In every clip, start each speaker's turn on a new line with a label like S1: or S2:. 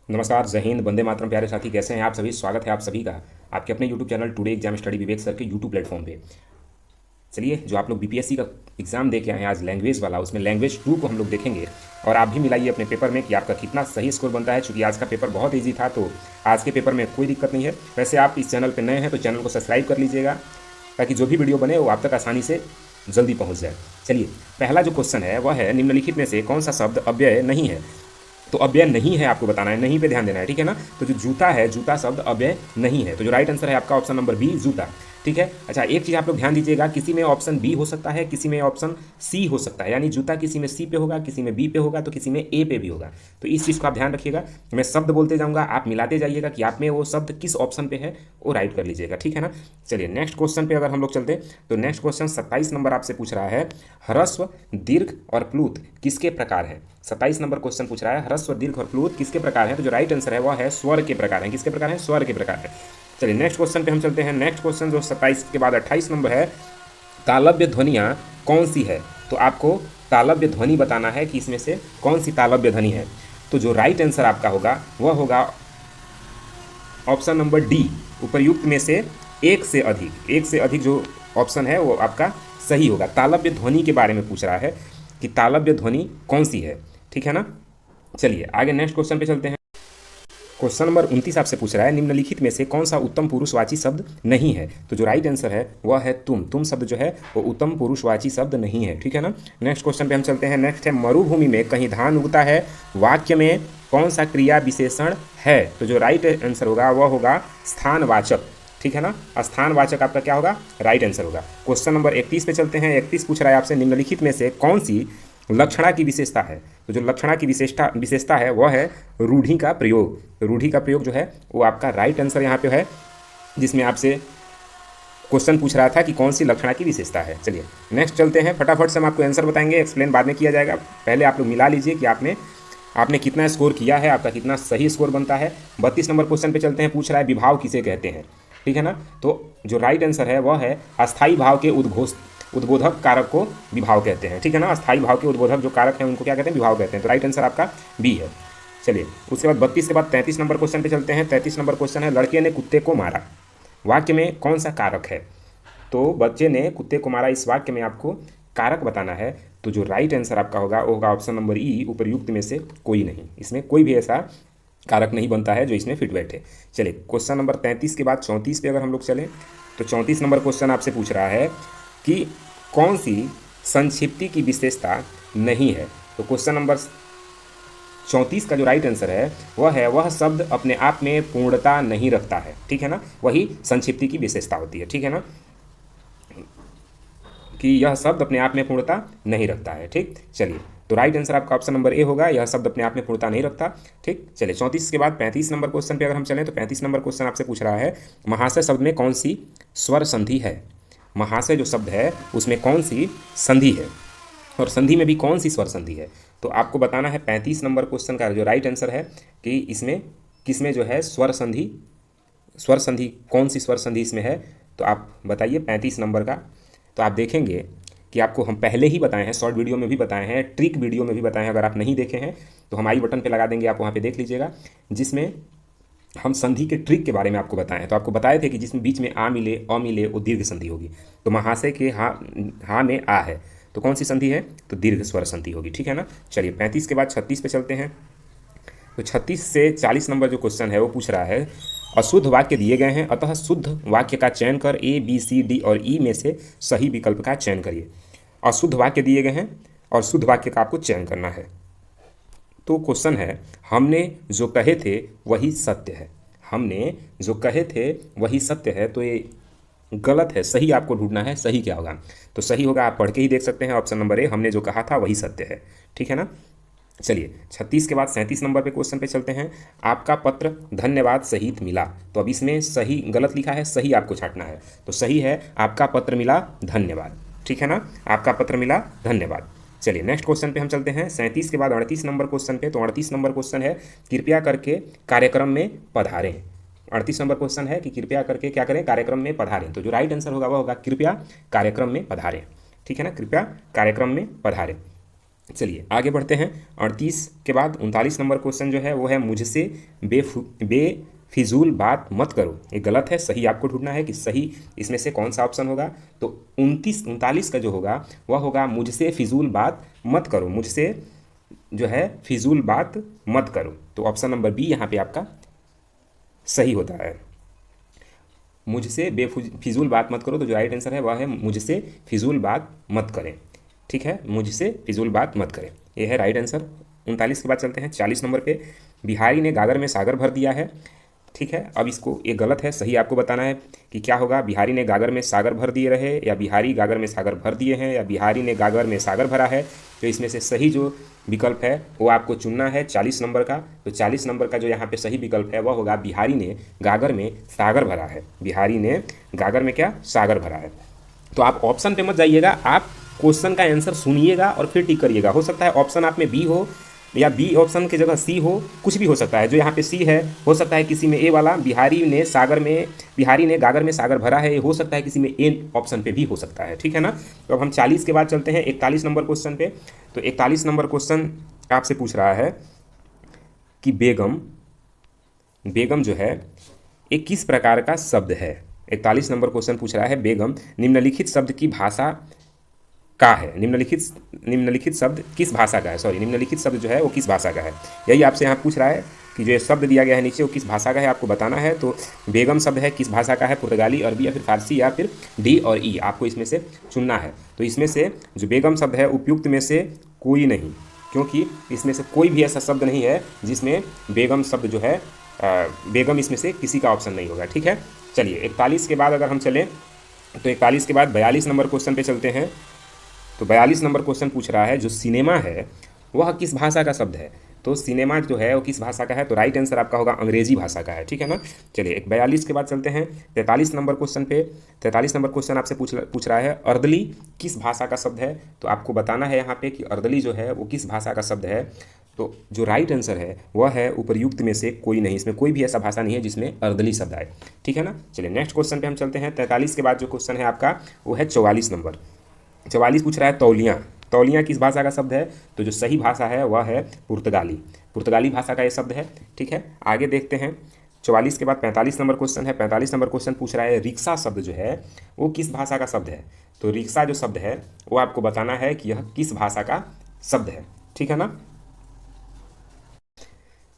S1: नमस्कार, जय हिंद, वंदे मातरम। प्यारे साथी, कैसे हैं आप सभी? स्वागत है आप सभी का आपके अपने YouTube channel today exam study Vivek sir के यूट्यूब प्लेटफॉर्म पे। चलिए, जो आप लोग बीपीएससी का एग्जाम दे के आए हैं आज लैंग्वेज वाला, उसमें लैंग्वेज 2 को हम लोग देखेंगे और आप भी मिलाइए अपने पेपर में कि आपका कितना सही स्कोर बनता है। चूँकि आज का पेपर बहुत ईजी था तो आज के पेपर में कोई दिक्कत नहीं है। वैसे आप इस चैनल पर नए हैं तो चैनल को सब्सक्राइब कर लीजिएगा ताकि जो भी वीडियो बने वो आप तक आसानी से जल्दी पहुँच जाए। चलिए, पहला जो क्वेश्चन है वह है निम्नलिखित में से कौन सा शब्द अव्यय नहीं है। तो अव्यय नहीं है, आपको बताना है, नहीं पे ध्यान देना है, ठीक है ना। तो जो जूता है, जूता शब्द अव्यय नहीं है, तो जो राइट आंसर है आपका ऑप्शन नंबर बी, जूता। ठीक है। अच्छा, एक चीज़ आप लोग ध्यान दीजिएगा, किसी में ऑप्शन बी हो सकता है, किसी में ऑप्शन सी हो सकता है। यानी जूता किसी में सी पे होगा, किसी में बी पे होगा, तो किसी में ए पे भी होगा। तो इस चीज़ को आप ध्यान रखिएगा। मैं शब्द बोलते जाऊँगा, आप मिलाते जाइएगा कि आप में वो शब्द किस ऑप्शन पे है, वो राइट कर लीजिएगा, ठीक है ना। चलिए, नेक्स्ट क्वेश्चन पे अगर हम लोग चलते तो नेक्स्ट क्वेश्चन 27 नंबर आपसे पूछ रहा है, ह्रस्व, दीर्घ और प्लूत किसके प्रकार है। 27 नंबर क्वेश्चन पूछ रहा है, ह्रस्व, दीर्घ और प्लूत किसके प्रकार है। तो जो राइट आंसर है वह है स्वर के प्रकार है। किसके प्रकार है? स्वर के प्रकार है। चलिए, नेक्स्ट क्वेश्चन पे हम चलते हैं। नेक्स्ट क्वेश्चन जो 27 के बाद 28 नंबर है, तालव्य ध्वनियाँ कौन सी है। तो आपको तालव्य ध्वनि बताना है कि इसमें से कौन सी तालव्य ध्वनि है। तो जो राइट आंसर आपका होगा वह होगा ऑप्शन नंबर डी, उपर्युक्त में से एक से अधिक। एक से अधिक जो ऑप्शन है वो आपका सही होगा। तालव्य ध्वनि के बारे में पूछ रहा है कि तालव्य ध्वनि कौन सी है, ठीक है ना। चलिए आगे नेक्स्ट क्वेश्चन पे चलते हैं। क्वेश्चन नंबर 29 आपसे पूछ रहा है, निम्नलिखित में से कौन सा उत्तम पुरुषवाची शब्द नहीं है। तो जो राइट आंसर है वह है तुम। तुम शब्द जो है वो उत्तम पुरुषवाची शब्द नहीं है, ठीक है ना। नेक्स्ट क्वेश्चन पे हम चलते हैं। नेक्स्ट है, मरुभूमि में कहीं धान उगता है, वाक्य में कौन सा क्रिया विशेषण है। तो जो राइट आंसर होगा वह होगा स्थानवाचक, ठीक है ना। स्थानवाचक आपका क्या होगा? राइट आंसर होगा। क्वेश्चन नंबर 31 पे चलते हैं। 31 पूछ रहा है आपसे, निम्नलिखित में से कौन सी लक्षणा की विशेषता है। तो जो लक्षणा की विशेषता है वह है रूढ़ि का प्रयोग। रूढ़ि का प्रयोग जो है वो आपका राइट आंसर यहाँ पे है, जिसमें आपसे क्वेश्चन पूछ रहा था कि कौन सी लक्षणा की विशेषता है। चलिए नेक्स्ट चलते हैं। फटाफट से हम आपको आंसर बताएंगे, एक्सप्लेन बाद में किया जाएगा। पहले आप लोग मिला लीजिए कि आपने कितना स्कोर किया है, आपका कितना सही स्कोर बनता है। 32 नंबर क्वेश्चन पे चलते हैं। पूछ रहा है विभाव किसे कहते हैं, ठीक है ना। तो जो राइट आंसर है वह है अस्थायी भाव के उद्बोधक कारक को विभाव कहते हैं, ठीक है ना। अस्थायी भाव के उद्बोधक जो कारक हैं उनको क्या कहते हैं? विभाव कहते हैं। तो राइट आंसर आपका बी है। चलिए उसके बाद 32 के बाद 33 नंबर क्वेश्चन पे चलते हैं। 33 नंबर क्वेश्चन है, लड़के ने कुत्ते को मारा, वाक्य में कौन सा कारक है। तो बच्चे ने कुत्ते को मारा, इस वाक्य में आपको कारक बताना है। तो जो राइट आंसर आपका होगा वो होगा ऑप्शन नंबर ई, उपर्युक्त में से कोई नहीं। इसमें कोई भी ऐसा कारक नहीं बनता है जो इसमें फिट बैठे। चलिए क्वेश्चन नंबर 33 के बाद 34 पे अगर हम लोग चलें तो 34 नंबर क्वेश्चन आपसे पूछ रहा है कि कौन सी संक्षिप्ति की विशेषता नहीं है। तो क्वेश्चन नंबर 34 का जो राइट आंसर है वह शब्द अपने आप में पूर्णता नहीं रखता है, ठीक है ना। वही संक्षिप्ति की विशेषता होती है, ठीक है ना, कि यह शब्द अपने आप में पूर्णता नहीं रखता है, ठीक। चलिए तो राइट आंसर आपका ऑप्शन नंबर ए होगा, यह शब्द अपने आप में पूर्णता नहीं रखता, ठीक। चलिए 34 के बाद 35 नंबर क्वेश्चन पे अगर हम चलें तो 35 नंबर क्वेश्चन आपसे पूछ रहा है, महाशय शब्द में कौन सी स्वर संधि है। महाशय जो शब्द है उसमें कौन सी संधि है और संधि में भी कौन सी स्वर संधि है। तो आपको बताना है 35 नंबर क्वेश्चन का जो राइट आंसर है कि इसमें किसमें जो है स्वर संधि कौन सी स्वर संधि इसमें है। तो आप बताइए 35 नंबर का। तो आप देखेंगे कि आपको हम पहले ही बताए हैं, शॉर्ट वीडियो में भी बताए हैं, ट्रिक वीडियो में भी बताए हैं। अगर आप नहीं देखे हैं तो हम आई बटन पे लगा देंगे, आप वहाँ पे देख लीजिएगा, जिसमें हम संधि के ट्रिक के बारे में आपको बताए हैं। तो आपको बताए थे कि जिसमें बीच में आ मिले, अ मिले, वो दीर्घ संधि होगी। तो महाशय के हा में आ है तो कौन सी संधि है? तो दीर्घ स्वर संधि होगी, ठीक है ना। चलिए 35 के बाद 36 पे चलते हैं। तो 36 से 40 नंबर जो क्वेश्चन है वो पूछ रहा है, अशुद्ध वाक्य दिए गए हैं, अतः शुद्ध वाक्य का चयन कर ए बी सी डी और ई में से सही विकल्प का चयन करिए। अशुद्ध वाक्य दिए गए हैं और शुद्ध वाक्य का आपको चयन करना है। तो क्वेश्चन है, हमने जो कहे थे वही सत्य है। हमने जो कहे थे वही सत्य है, तो ये गलत है। सही आपको ढूंढना है, सही क्या होगा। तो सही होगा, आप पढ़ के ही देख सकते हैं, ऑप्शन नंबर ए, हमने जो कहा था वही सत्य है, ठीक है ना। चलिए 36 के बाद 37 नंबर पे क्वेश्चन पे चलते हैं। आपका पत्र धन्यवाद सहित मिला। तो अब इसमें सही गलत लिखा है, सही आपको छांटना है। तो सही है, आपका पत्र मिला धन्यवाद, ठीक है ना, आपका पत्र मिला धन्यवाद। चलिए नेक्स्ट क्वेश्चन पे हम चलते हैं। 37 के बाद 38 नंबर क्वेश्चन पे। तो 38 नंबर क्वेश्चन है, कृपया करके कार्यक्रम में पधारें। 38 नंबर क्वेश्चन है कि कृपया करके क्या करें? कार्यक्रम में पधारें। तो जो राइट आंसर होगा वह होगा कृपया कार्यक्रम में पधारें, ठीक है ना, कृपया कार्यक्रम में पधारें। चलिए आगे बढ़ते हैं। 38 के बाद 39 नंबर क्वेश्चन जो है वो है मुझसे बेफिजूल बात मत करो। ये गलत है, सही आपको ढूंढना है कि सही इसमें से कौन सा ऑप्शन होगा। तो 39 का जो होगा वह होगा मुझसे फिजूल बात मत करो, मुझसे जो है फिजूल बात मत करो। तो ऑप्शन नंबर बी यहाँ पे आपका सही होता है, मुझसे बेफिजूल बात मत करो। तो जो राइट आंसर है वह है मुझसे फिजूल बात मत करें। ठीक है, मुझसे फिजूल बात मत करें, ये है राइट आंसर। 39 के बाद चलते हैं 40 नंबर पे। बिहारी ने गागर में सागर भर दिया है। ठीक है, अब इसको ये गलत है, सही आपको बताना है कि क्या होगा। बिहारी ने गागर में सागर भर दिए रहे, या बिहारी गागर में सागर भर दिए हैं, या बिहारी ने गागर में सागर भरा है। तो इसमें से सही जो विकल्प है वो आपको चुनना है 40 नंबर का। तो 40 नंबर का जो यहाँ पे सही विकल्प है वह होगा बिहारी ने गागर में सागर भरा है। बिहारी ने गागर में क्या, सागर भरा है। तो आप ऑप्शन पे मत जाइएगा, आप क्वेश्चन का आंसर सुनिएगा और फिर टिक करिएगा। हो सकता है ऑप्शन आप में बी हो या बी ऑप्शन की जगह सी हो, कुछ भी हो सकता है। जो यहाँ पे सी है हो सकता है किसी में ए वाला बिहारी ने गागर में सागर भरा है, ये हो सकता है किसी में ए ऑप्शन पे भी हो सकता है। ठीक है ना। तो अब हम 40 के बाद चलते हैं 41 नंबर क्वेश्चन पे। तो 41 नंबर क्वेश्चन आपसे पूछ रहा है कि बेगम जो है एक किस प्रकार का शब्द है। 41 नंबर क्वेश्चन पूछ रहा है बेगम निम्नलिखित शब्द की भाषा का है। निम्नलिखित शब्द किस भाषा का है, सॉरी निम्नलिखित शब्द जो है वो किस भाषा का है, यही आपसे यहाँ पूछ रहा है कि जो ये शब्द दिया गया है नीचे वो किस भाषा का है, आपको बताना है। तो बेगम शब्द है किस भाषा का है, पुर्तगाली, अरबी या फिर फारसी या फिर डी और ई, आपको इसमें से चुनना है। तो इसमें से जो बेगम शब्द है उपयुक्त में से कोई नहीं, क्योंकि इसमें से कोई भी ऐसा शब्द नहीं है जिसमें बेगम शब्द जो है बेगम इसमें से किसी का ऑप्शन नहीं होगा। ठीक है, चलिए 41 के बाद अगर हम चलें तो 41 के बाद 42 नंबर क्वेश्चन पे चलते हैं। तो 42 नंबर क्वेश्चन पूछ रहा है जो सिनेमा है वह किस भाषा का शब्द है। तो सिनेमा जो है वो किस भाषा का है, तो राइट आंसर आपका होगा अंग्रेजी भाषा का है। ठीक है ना। चलिए 42 के बाद चलते हैं 43 नंबर क्वेश्चन पे। 43 नंबर क्वेश्चन आपसे पूछ रहा है अर्दली किस भाषा का शब्द है। तो आपको बताना है यहाँ पे कि अर्दली जो है वो किस भाषा का शब्द है। तो जो राइट आंसर है वह है उपर्युक्त में से कोई नहीं, इसमें कोई भी ऐसा भाषा नहीं है जिसमें अर्दली शब्द आए। ठीक है ना। चलिए नेक्स्ट क्वेश्चन पे हम चलते हैं। 43 के बाद जो क्वेश्चन है आपका वो है 44 नंबर। 44 पूछ रहा है तौलियाँ, तौलियाँ किस भाषा का शब्द है। तो जो सही भाषा है वह है पुर्तगाली, पुर्तगाली भाषा का ये शब्द है। ठीक है, आगे देखते हैं। 44 के बाद 45 नंबर क्वेश्चन है। 45 नंबर क्वेश्चन पूछ रहा है रिक्शा शब्द जो है वो किस भाषा का शब्द है। तो रिक्शा जो शब्द है वो आपको बताना है कि यह किस भाषा का शब्द है। ठीक है ना।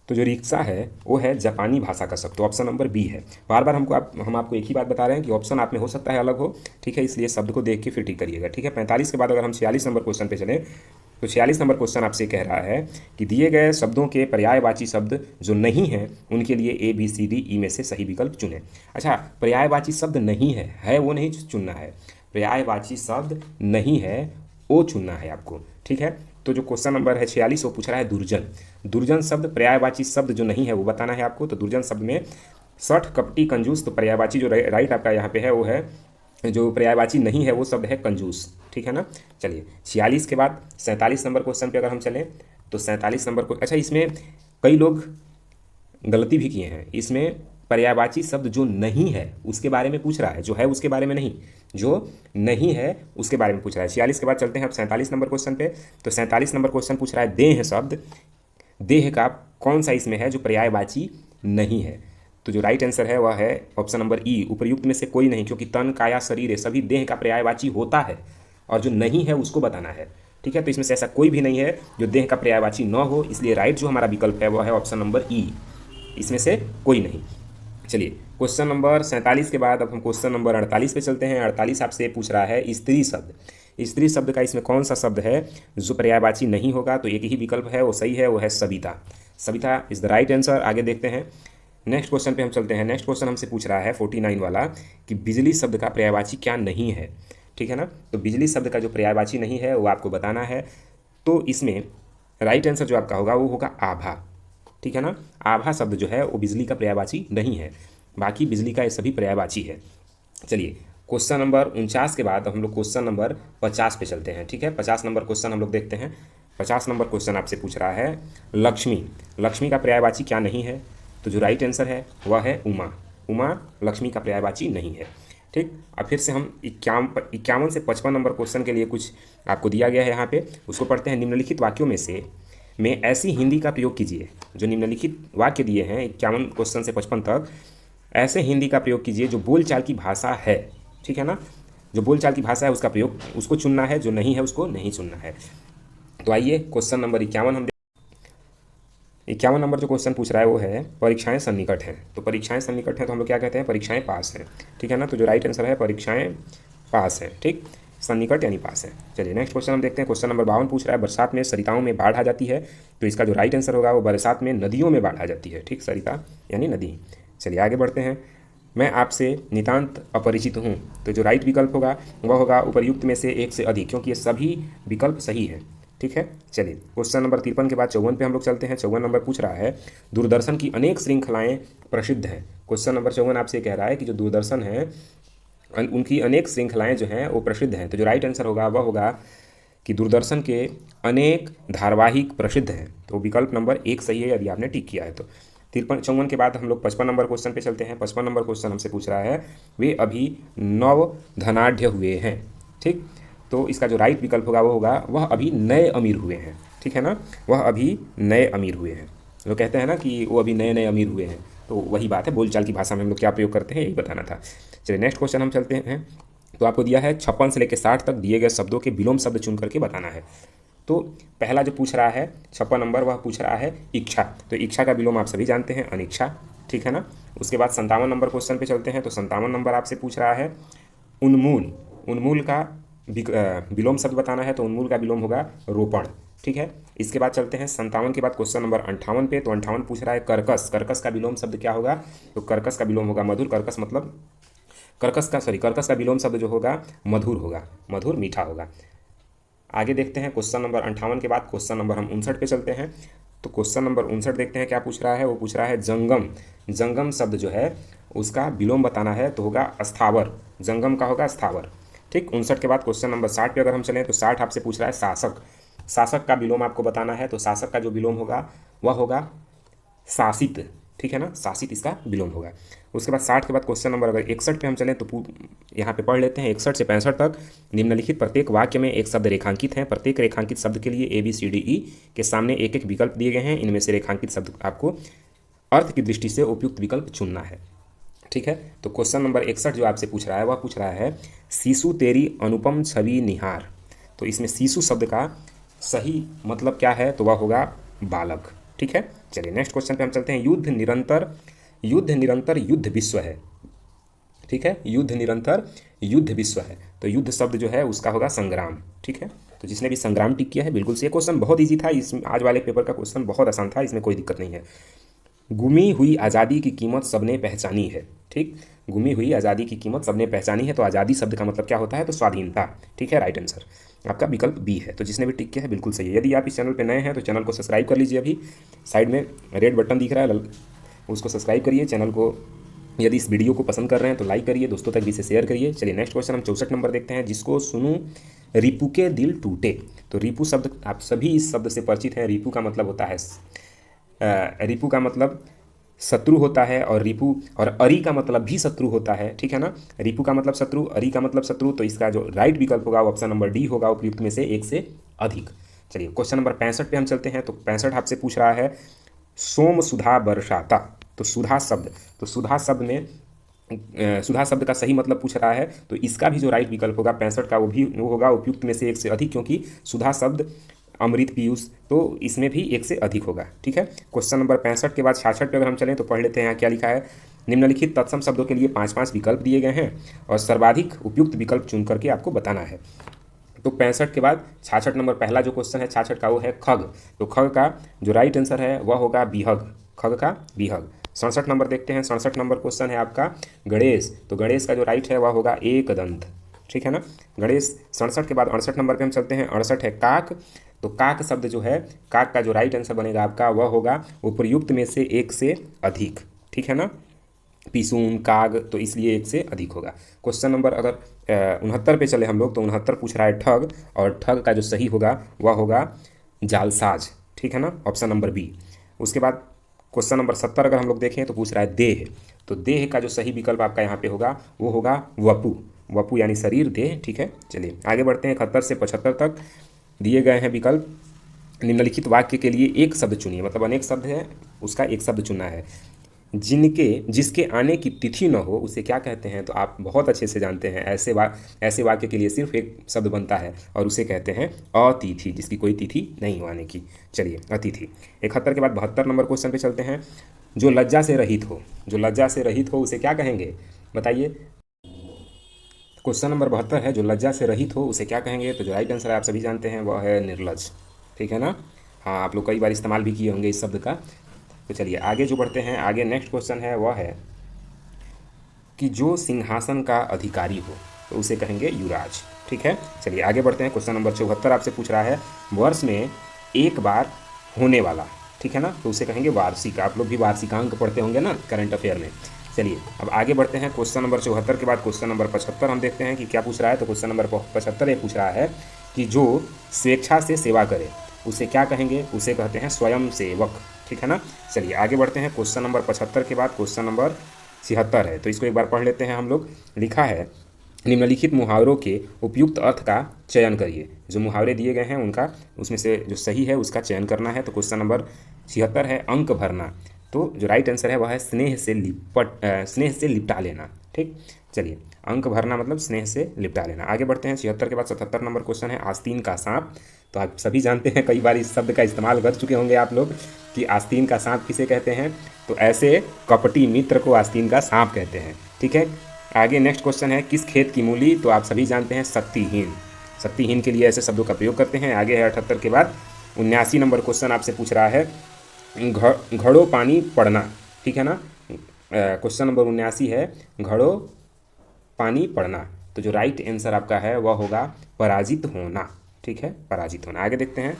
S1: तो जो रिक्शा है वो है जापानी भाषा का शब्द। तो ऑप्शन नंबर बी है। बार बार हम आपको एक ही बात बता रहे हैं कि ऑप्शन आप में हो सकता है अलग हो। ठीक है, इसलिए शब्द को देख के फिर टिक करिएगा। ठीक है, 45 के बाद अगर हम 46 नंबर क्वेश्चन पे चलें तो 46 नंबर क्वेश्चन आपसे कह रहा है कि दिए गए शब्दों के पर्यायवाची शब्द जो नहीं हैं उनके लिए A B C D E में से सही विकल्प चुनें। अच्छा, पर्यायवाची शब्द नहीं है वो नहीं चुनना है, पर्यायवाची शब्द नहीं है वो चुनना है आपको। ठीक है, तो जो क्वेश्चन नंबर है 46 वो पूछ रहा है दुर्जन। दुर्जन शब्द पर्यायवाची शब्द जो नहीं है वो बताना है आपको। तो दुर्जन शब्द में सठ, कपटी, कंजूस। तो पर्यायवाची जो राइट आपका यहाँ पे है वो है, जो पर्यायवाची नहीं है वो शब्द है कंजूस। ठीक है ना। चलिए 46 के बाद 47 नंबर क्वेश्चन पे अगर हम चलें तो 47 नंबर को, अच्छा इसमें कई लोग गलती भी किए हैं। इसमें पर्यायवाची शब्द जो नहीं है उसके बारे में पूछ रहा है, जो है उसके बारे में नहीं, जो नहीं है उसके बारे में पूछ रहा है। 46 के बाद चलते हैं अब 47 नंबर क्वेश्चन पे। तो 47 नंबर क्वेश्चन पूछ रहा है देह शब्द, देह का कौन सा इसमें है जो पर्यायवाची नहीं है। तो जो राइट आंसर है वह है ऑप्शन नंबर ई, उपर्युक्त में से कोई नहीं, क्योंकि तन, काया, शरीर ये सभी देह का पर्यायवाची होता है और जो नहीं है उसको बताना है। ठीक है, तो इसमें से ऐसा कोई भी नहीं है जो देह का पर्यायवाची न हो, इसलिए राइट जो हमारा विकल्प है वह है ऑप्शन नंबर ई, इसमें से कोई नहीं। चलिए क्वेश्चन नंबर 47 के बाद अब हम क्वेश्चन नंबर 48 पे चलते हैं। 48 आपसे पूछ रहा है स्त्री शब्द। स्त्री शब्द का इसमें कौन सा शब्द है जो पर्यायवाची नहीं होगा। तो एक ही विकल्प है वो सही है, वो है Savita. Savita is the right answer. आगे देखते हैं नेक्स्ट क्वेश्चन पे हम चलते हैं। नेक्स्ट क्वेश्चन हमसे पूछ रहा है 49 वाला कि बिजली शब्द का पर्यायवाची क्या नहीं है। ठीक है ना। तो बिजली शब्द का जो पर्यायवाची नहीं है वो आपको बताना है। तो इसमें राइट आंसर जो आपका होगा वो होगा आभा। ठीक है ना। आभा शब्द जो है वो बिजली का पर्यायवाची नहीं है, बाकी बिजली का ये सभी पर्यायवाची है। चलिए क्वेश्चन नंबर 49 के बाद हम लोग क्वेश्चन नंबर 50 पे चलते हैं। ठीक है, 50 नंबर क्वेश्चन हम लोग देखते हैं। 50 नंबर क्वेश्चन आपसे पूछ रहा है लक्ष्मी, लक्ष्मी का पर्यायवाची क्या नहीं है। तो जो राइट आंसर है वह है उमा। उमा लक्ष्मी का पर्यायवाची नहीं है। ठीक। अब फिर से हम 51 से 55 नंबर क्वेश्चन के लिए कुछ आपको दिया गया है यहाँ पे, उसको पढ़ते हैं। निम्नलिखित वाक्यों में ऐसी हिंदी का प्रयोग कीजिए, जो निम्नलिखित वाक्य दिए हैं 51 क्वेश्चन से 55 तक, ऐसे हिंदी का प्रयोग कीजिए जो बोलचाल की भाषा है, ठीक है ना। जो बोलचाल की भाषा है उसका प्रयोग, उसको चुनना है, जो नहीं है उसको नहीं चुनना है। तो आइए क्वेश्चन नंबर 51 हम 51 नंबर जो क्वेश्चन पूछ रहा है वो है परीक्षाएं सन्निकट हैं। तो परीक्षाएं सन्निकट हैं तो हम लोग क्या कहते हैं, परीक्षाएं पास हैं, ठीक है ना। तो जो राइट आंसर है परीक्षाएं पास है, ठीक। सन्निकट यानी पास है। चलिए नेक्स्ट क्वेश्चन हम देखते हैं। क्वेश्चन नंबर 52 पूछ रहा है बरसात में सरिताओं में बाढ़ आ जाती है। तो इसका जो राइट आंसर होगा वो बरसात में नदियों में बाढ़ आ जाती है, ठीक। सरिता यानी नदी। चलिए आगे बढ़ते हैं। मैं आपसे नितांत अपरिचित हूँ। तो जो राइट विकल्प होगा वह होगा उपर्युक्त में से एक से अधिक, क्योंकि ये सभी विकल्प सही है, ठीक है। चलिए क्वेश्चन नंबर 53 के बाद 54 पे हम लोग चलते हैं। 54 नंबर पूछ रहा है दूरदर्शन की अनेक श्रृंखलाएं प्रसिद्ध हैं। क्वेश्चन नंबर 54 आपसे कह रहा है कि जो दूरदर्शन है उनकी अनेक श्रृंखलाएं जो हैं वो प्रसिद्ध हैं। तो जो राइट आंसर होगा वह होगा कि दूरदर्शन के अनेक धारावाहिक प्रसिद्ध हैं। तो विकल्प नंबर 1 सही है यदि आपने टिक किया है तो। 53 के बाद हम लोग 55 नंबर क्वेश्चन पे चलते हैं। 55 नंबर क्वेश्चन हमसे पूछ रहा है वे अभी नव धनाढ़ हुए हैं, ठीक। तो इसका जो राइट विकल्प होगा वो होगा वह अभी नए अमीर हुए हैं, ठीक है ना। वह अभी नए अमीर हुए हैं। जो कहते हैं ना कि वो अभी नए नए अमीर हुए हैं, तो वही बात है, बोलचाल की भाषा में हम लोग क्या प्रयोग करते हैं यही बताना था। चलिए नेक्स्ट क्वेश्चन हम चलते हैं। तो आपको दिया है 56 से लेकर 60 तक दिए गए शब्दों के विलोम शब्द चुन करके बताना है। तो पहला जो पूछ रहा है 56 नंबर, वह पूछ रहा है इच्छा। तो इच्छा का विलोम आप सभी जानते हैं अनिच्छा, ठीक है ना। उसके बाद 57 नंबर क्वेश्चन पे चलते हैं। तो 57 नंबर आपसे पूछ रहा है उन्मूल। उन्मूल का विलोम शब्द बताना है। तो उन्मूल का विलोम होगा रोपण, ठीक है। इसके बाद चलते हैं 57 के बाद क्वेश्चन नंबर 58 पे। तो 58 पूछ रहा है कर्कश। कर्कश का विलोम शब्द क्या होगा, तो कर्कश का विलोम होगा मधुर। कर्कश मतलब कर्कश का विलोम शब्द जो होगा मधुर होगा, मधुर मीठा होगा। आगे देखते हैं क्वेश्चन नंबर 58 के बाद क्वेश्चन नंबर हम 59 पे चलते हैं। तो क्वेश्चन नंबर 59 देखते हैं क्या पूछ रहा है। वो पूछ रहा है जंगम। जंगम शब्द जो है उसका विलोम बताना है, तो होगा स्थावर। जंगम का होगा स्थावर, ठीक। 59 के बाद क्वेश्चन नंबर 60 पे अगर हम चलें तो 60 आपसे पूछ रहा है शासक। शासक का विलोम आपको बताना है। तो शासक का जो विलोम होगा वह होगा शासित, ठीक है ना। शासित इसका विलोम होगा। उसके बाद 60 के बाद क्वेश्चन नंबर अगर 61 पे हम चलें तो यहाँ पे पढ़ लेते हैं 61 से 65 तक। निम्नलिखित प्रत्येक वाक्य में एक शब्द रेखांकित है। प्रत्येक रेखांकित शब्द के लिए ABCDE के सामने एक एक विकल्प दिए गए हैं। इनमें से रेखांकित शब्द आपको अर्थ की दृष्टि से उपयुक्त विकल्प चुनना है, ठीक है। तो क्वेश्चन नंबर 61 जो आपसे पूछ रहा है वह पूछ रहा है शिशु तेरी अनुपम छवि निहार। तो इसमें शिशु शब्द का सही मतलब क्या है, तो वह होगा बालक, ठीक है। चलिए नेक्स्ट क्वेश्चन पे हम चलते हैं। युद्ध निरंतर युद्ध विश्व है, ठीक है। युद्ध निरंतर युद्ध विश्व है। तो युद्ध शब्द जो है उसका होगा संग्राम, ठीक है। तो जिसने भी संग्राम टिक किया है बिल्कुल से, क्वेश्चन बहुत ईजी था। इस आज वाले पेपर का क्वेश्चन बहुत आसान था, इसमें कोई दिक्कत नहीं है। गुमी हुई आज़ादी की कीमत सबने पहचानी है, ठीक। गुमी हुई आज़ादी की कीमत सबने पहचानी है। तो आज़ादी शब्द का मतलब क्या होता है, तो स्वाधीनता, ठीक है। राइट आंसर आपका विकल्प बी है। तो जिसने भी टिक किया है बिल्कुल सही है। यदि आप इस चैनल पर नए हैं तो चैनल को सब्सक्राइब कर लीजिए। अभी साइड में रेड बटन दिख रहा है, उसको सब्सक्राइब करिए। चैनल को यदि इस वीडियो को पसंद कर रहे हैं तो लाइक करिए, दोस्तों तक भी इसे शेयर करिए। चलिए नेक्स्ट क्वेश्चन हम 64 नंबर देखते हैं। जिसको सुनूं रिपू के दिल टूटे। तो रिपू शब्द आप सभी इस शब्द से परिचित हैं। रिपू का मतलब होता है रिपू का मतलब शत्रु होता है, और रिपू और अरी का मतलब भी शत्रु होता है, ठीक है ना। रिपू का मतलब शत्रु, अरी का मतलब शत्रु। तो इसका जो राइट विकल्प होगा वो ऑप्शन नंबर डी होगा, उपयुक्त में से एक से अधिक। चलिए क्वेश्चन नंबर 65 पे हम चलते हैं। तो 65 आपसे पूछ रहा है सोम सुधा बरसाता। तो सुधा शब्द, तो सुधा शब्द में सुधा शब्द का सही मतलब पूछ रहा है। तो इसका भी जो राइट विकल्प होगा 65 का वो होगा उपयुक्त में से एक से अधिक, क्योंकि सुधा शब्द अमृत पीयूष, तो इसमें भी एक से अधिक होगा, ठीक है। क्वेश्चन नंबर 65 के बाद 66 पे अगर हम चलें तो पढ़ लेते हैं। यहाँ क्या लिखा है। निम्नलिखित तत्सम शब्दों के लिए 5-5 विकल्प दिए गए हैं और सर्वाधिक उपयुक्त विकल्प चुन करके आपको बताना है। तो 65 के बाद 66 नंबर पहला जो क्वेश्चन है 66 का वो है खग। तो खग का जो राइट आंसर है वह होगा बिहग, खग का बिहग। 67 नंबर देखते हैं। 67 नंबर क्वेश्चन है आपका गणेश। तो गणेश का जो राइट है वह होगा एक दंत, ठीक है ना। गणेश 67 के बाद 68 नंबर पे हम चलते हैं। 68 है काक। तो काक शब्द जो है, काक का जो राइट आंसर बनेगा आपका वह होगा उपयुक्त में से एक से अधिक, ठीक है ना। पिसून काग, तो इसलिए एक से अधिक होगा। क्वेश्चन नंबर अगर 69 पे चले हम लोग तो 69 पूछ रहा है ठग, और ठग का जो सही होगा वह होगा जालसाज, ठीक है ना, ऑप्शन नंबर बी। उसके बाद क्वेश्चन नंबर 70 अगर हम लोग देखें तो पूछ रहा है देह, तो देह का जो सही विकल्प आपका यहाँ पे होगा वो होगा वपु। वपु यानी शरीर, देह। ठीक है, चलिए आगे बढ़ते हैं। 71 से 75 तक दिए गए हैं विकल्प। निम्नलिखित वाक्य के लिए एक शब्द चुनिए, मतलब अनेक शब्द है, उसका एक शब्द चुनना है। जिसके आने की तिथि न हो उसे क्या कहते हैं? तो आप बहुत अच्छे से जानते हैं, ऐसे वाक्य के लिए सिर्फ एक शब्द बनता है और उसे कहते हैं अतिथि, जिसकी कोई तिथि नहीं हो आने की। चलिए, अतिथि। 71 के बाद 72 नंबर क्वेश्चन पे चलते हैं। जो लज्जा से रहित हो, जो लज्जा से रहित हो उसे क्या कहेंगे? बताइए। क्वेश्चन नंबर 72 है, जो लज्जा से रहित हो उसे क्या कहेंगे? तो जो राइट आंसर है आप सभी जानते हैं वह है निर्लज। ठीक है ना? हाँ, आप लोग कई बार इस्तेमाल भी किए होंगे इस शब्द का। तो चलिए आगे जो बढ़ते हैं, आगे नेक्स्ट क्वेश्चन है वह है कि जो सिंहासन का अधिकारी हो तो उसे कहेंगे युवराज। ठीक है, चलिए आगे बढ़ते हैं। क्वेश्चन नंबर 74 आपसे पूछ रहा है वर्ष में एक बार होने वाला, ठीक है ना, तो उसे कहेंगे वार्षिक। आप लोग भी वार्षिकांक पढ़ते होंगे ना करंट अफेयर में। चलिए अब आगे बढ़ते हैं। क्वेश्चन नंबर 74 के बाद क्वेश्चन नंबर 75 हम देखते हैं कि क्या पूछ रहा है। तो क्वेश्चन नंबर 75 ये पूछ रहा है कि जो स्वेच्छा से सेवा करे उसे क्या कहेंगे? उसे कहते हैं स्वयं सेवक। ठीक है ना? चलिए आगे बढ़ते हैं। क्वेश्चन नंबर 75 के बाद क्वेश्चन नंबर 76 है, तो इसको एक बार पढ़ लेते हैं हम लोग। लिखा है निम्नलिखित मुहावरों के उपयुक्त अर्थ का चयन करिए। जो मुहावरे दिए गए हैं उनका, उसमें से जो सही है उसका चयन करना है। तो क्वेश्चन नंबर 76 है अंक भरना, तो जो राइट आंसर है वह है स्नेह से लिपटा लेना। ठीक, चलिए अंक भरना मतलब स्नेह से लिपटा लेना। आगे बढ़ते हैं। 76 के बाद 77 नंबर क्वेश्चन है आस्तीन का सांप। तो आप सभी जानते हैं, कई बार इस शब्द का इस्तेमाल कर चुके होंगे आप लोग कि आस्तीन का सांप किसे कहते हैं? तो ऐसे कपटी मित्र को आस्तीन का सांप कहते हैं। ठीक है, आगे नेक्स्ट क्वेश्चन है किस खेत की मूली? तो आप सभी जानते हैं शक्तिहीन। शक्तिहीन के लिए ऐसे शब्दों का प्रयोग करते हैं। आगे है 78 के बाद 79 नंबर क्वेश्चन आपसे पूछ रहा है घड़ो पानी पड़ना। ठीक है ना? क्वेश्चन नंबर 79 है घड़ो पानी पड़ना, तो जो राइट आंसर आपका है वह होगा पराजित होना। ठीक है, पराजित होना। आगे देखते हैं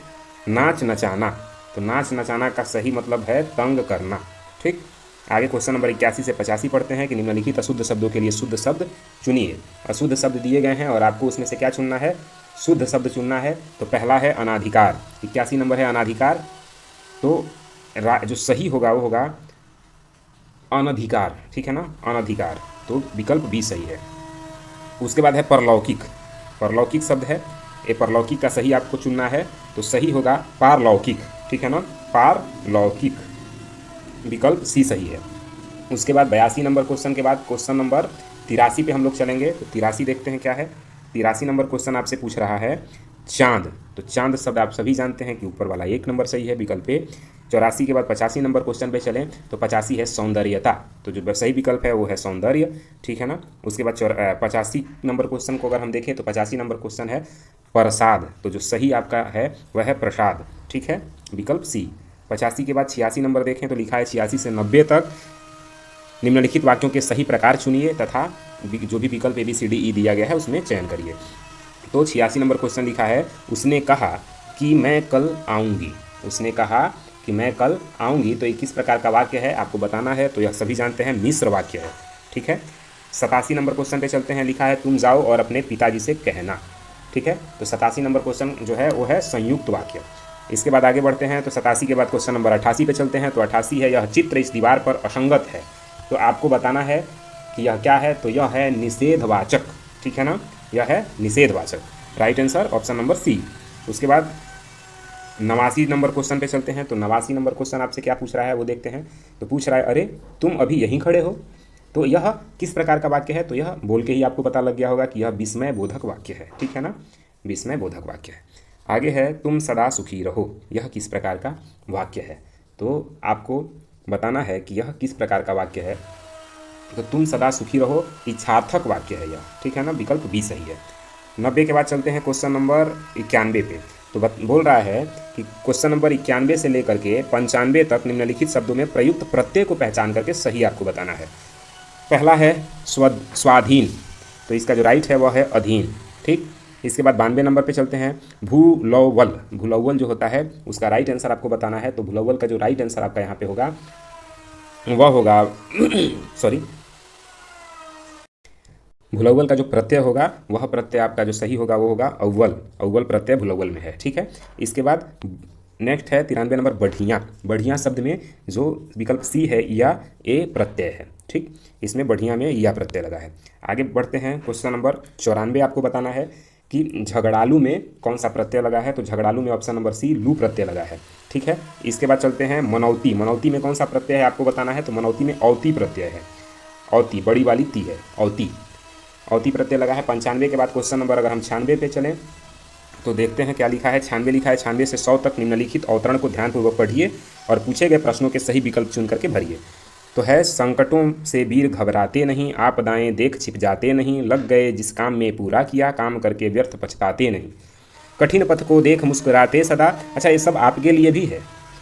S1: नाच नचाना। तो नाच नचाना का सही मतलब है तंग करना। ठीक, आगे क्वेश्चन नंबर 81 से 85 पढ़ते हैं कि निम्नलिखित अशुद्ध शब्दों के लिए शुद्ध शब्द चुनिए। अशुद्ध शब्द दिए गए हैं और आपको उसमें से क्या चुनना है? शुद्ध शब्द चुनना है। तो पहला है अनाधिकार। 81 नंबर है अनाधिकार, तो जो सही होगा वो होगा अनधिकार। ठीक है ना? अनधिकार, तो विकल्प बी सही है। उसके बाद है परलौकिक। परलौकिक शब्द है, ये परलौकिक का सही आपको चुनना है। तो सही होगा पारलौकिक। ठीक है ना? पारलौकिक, विकल्प सी सही है। उसके बाद 82 नंबर क्वेश्चन के बाद क्वेश्चन नंबर 83 पे हम लोग चलेंगे। तो 83 देखते हैं क्या है। 83 नंबर क्वेश्चन आपसे पूछ रहा है चांद। तो चांद शब्द आप सभी जानते हैं कि ऊपर वाला एक नंबर सही है, विकल्प ए। 84 के बाद 85 नंबर क्वेश्चन पे चलें तो 85 है सौंदर्यता, तो जो सही विकल्प है वो है सौंदर्य। ठीक है ना? उसके बाद 85 नंबर क्वेश्चन को अगर हम देखें तो 85 नंबर क्वेश्चन है प्रसाद, तो जो सही आपका है वह है प्रसाद। ठीक है, विकल्प सी। 85 के बाद 86 नंबर देखें तो लिखा है 86 से 90 तक निम्नलिखित वाक्यों के सही प्रकार चुनिए तथा जो भी विकल्प ABCDE दिया गया है उसमें चयन करिए। तो 86 नंबर क्वेश्चन लिखा है उसने कहा कि मैं कल आऊँगी। उसने कहा कि मैं कल आऊँगी, तो ये किस प्रकार का वाक्य है आपको बताना है। तो यह सभी जानते हैं मिश्र वाक्य है। ठीक है, 87 नंबर क्वेश्चन पे चलते हैं। लिखा है तुम जाओ और अपने पिताजी से कहना। ठीक है, तो 87 नंबर क्वेश्चन जो है वो है संयुक्त वाक्य। इसके बाद आगे बढ़ते हैं। तो 87 के बाद क्वेश्चन नंबर 88 पे चलते हैं। तो 88 है यह चित्र इस दीवार पर असंगत है। तो आपको बताना है कि यह क्या है। तो यह है निषेधवाचक। ठीक है ना? यह है निषेधवाचक। Right answer option number C. उसके बाद 89 नंबर क्वेश्चन पे चलते हैं। तो 89 नंबर क्वेश्चन आपसे क्या पूछ रहा है वो देखते हैं। तो पूछ रहा है अरे तुम अभी यहीं खड़े हो। तो यह किस प्रकार का वाक्य है? तो यह बोल के ही आपको पता लग गया होगा कि यह विस्मय बोधक वाक्य है। ठीक है ना? विस्मय बोधक वाक्य है। आगे है तुम सदा सुखी रहो। यह किस प्रकार का वाक्य है? तो आपको बताना है कि यह किस प्रकार का वाक्य है। तो तुम सदा सुखी रहो इच्छार्थक वाक्य है यह। ठीक है ना? विकल्प बी सही है। 90 के बाद चलते हैं क्वेश्चन नंबर 91 पे। तो बोल रहा है कि क्वेश्चन नंबर 91 से लेकर के 95 तक निम्नलिखित शब्दों में प्रयुक्त प्रत्यय को पहचान करके सही आपको बताना है। पहला है स्वाधीन, तो इसका जो राइट है वह है अधीन। ठीक, इसके बाद 92 नंबर पे चलते हैं भूलौवल। भूलौवल जो होता है उसका राइट आंसर आपको बताना है। तो भूलौवल का जो राइट आंसर आपका यहाँ पे होगा वह होगा सॉरी, भूलौवल का जो प्रत्यय होगा वह प्रत्यय आपका जो सही होगा वो होगा अव्वल। अव्वल प्रत्यय भूलौवल में है। ठीक है, इसके बाद नेक्स्ट है 93 नंबर बढ़िया। बढ़िया शब्द में जो विकल्प सी है या ए प्रत्यय है, ठीक, इसमें बढ़िया में या प्रत्यय लगा है। आगे बढ़ते हैं, क्वेश्चन नंबर 94 आपको बताना है कि झगड़ालू में कौन सा प्रत्यय लगा है। तो झगड़ालू में ऑप्शन नंबर सी लू प्रत्यय लगा है, ठीक है। इसके बाद चलते हैं मनौती। मनौती में कौन सा प्रत्यय है आपको बताना है। तो मनौती में औती प्रत्यय है, औती बड़ी वाली ती है, औती, औती प्रत्यय लगा है। 95 के बाद क्वेश्चन नंबर अगर हम 96 पे चलें तो देखते हैं क्या लिखा है। 96 लिखा है, 96 से 100 तक निम्नलिखित अवतरण को ध्यानपूर्वक पढ़िए और पूछे गए प्रश्नों के सही विकल्प चुन करके भरिए। तो है, संकटों से वीर घबराते नहीं, आपदाएं देख छिप जाते नहीं, लग गए जिस काम में पूरा किया, काम करके व्यर्थ पछताते नहीं, कठिन पथ को देख मुस्कुराते सदा। अच्छा, ये सब आपके लिए भी है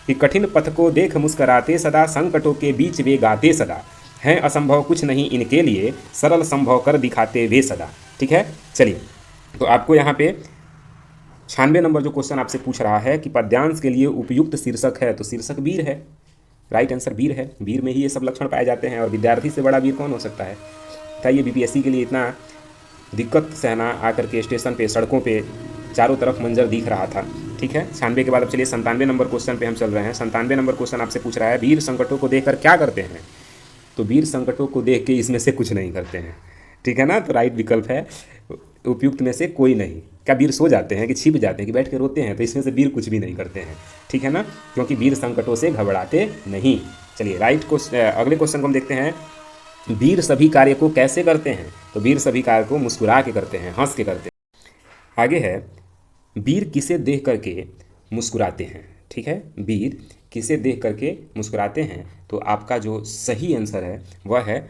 S1: कि कठिन पथ को देख मुस्कुराते सदा, संकटों के बीच वे गाते सदा, हैं असंभव कुछ नहीं इनके लिए, सरल संभव कर दिखाते वे सदा, ठीक है। चलिए, तो आपको यहाँ पे 96 नंबर जो क्वेश्चन आपसे पूछ रहा है कि पद्यांश के लिए उपयुक्त शीर्षक है, तो शीर्षक वीर है, राइट आंसर वीर है। वीर में ही ये सब लक्षण पाए जाते हैं और विद्यार्थी से बड़ा वीर कौन हो सकता है। बताइए, बीपीएससी के लिए इतना दिक्कत सहना आकर के स्टेशन पे, सड़कों पे चारों तरफ मंजर दिख रहा था, ठीक है। 96 के बाद अब चलिए 97 नंबर क्वेश्चन पे हम चल रहे हैं। 97 नंबर क्वेश्चन आपसे पूछ रहा है, वीर संकटों को देखकर क्या करते हैं। तो वीर संकटों को देख के इसमें से कुछ नहीं करते हैं, ठीक है ना। तो राइट विकल्प है उपयुक्त में से कोई नहीं। क्या वीर सो जाते हैं कि छिप जाते हैं कि बैठ के रोते हैं। तो इसमें से वीर कुछ भी नहीं करते हैं, ठीक है ना, क्योंकि वीर संकटों से घबराते नहीं। चलिए, राइट क्वेश्चन, अगले क्वेश्चन को हम देखते हैं, वीर सभी कार्य को कैसे करते हैं। तो वीर सभी कार्य को मुस्कुरा के करते हैं, हंस के करते हैं। आगे है, वीर किसे देख करके मुस्कुराते हैं, ठीक है। वीर किसे देख करके मुस्कुराते हैं, तो आपका जो सही आंसर है वह है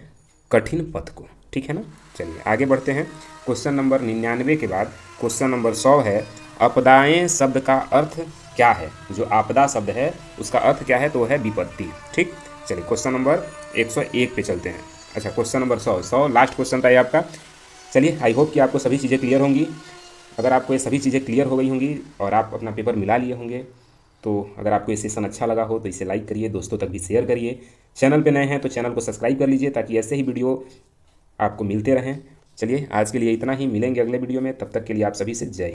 S1: कठिन पथ को, ठीक है ना। चलिए आगे बढ़ते हैं। क्वेश्चन नंबर 99 के बाद क्वेश्चन नंबर 100 है, आपदाएं शब्द का अर्थ क्या है। जो आपदा शब्द है उसका अर्थ क्या है, तो वह है विपत्ति, ठीक। चलिए क्वेश्चन नंबर 101 पे चलते हैं। अच्छा, क्वेश्चन नंबर 100 लास्ट क्वेश्चन था ये आपका। चलिए, आई होप कि आपको सभी चीज़ें क्लियर होंगी। अगर आपको ये सभी चीज़ें क्लियर हो गई होंगी और आप अपना पेपर मिला लिए होंगे, तो अगर आपको ये सेशन अच्छा लगा हो तो इसे लाइक करिए, दोस्तों तक भी शेयर करिए। चैनल पे नए हैं तो चैनल को सब्सक्राइब कर लीजिए ताकि ऐसे ही वीडियो आपको मिलते रहें। चलिए, आज के लिए इतना ही, मिलेंगे अगले वीडियो में, तब तक के लिए आप सभी से जय।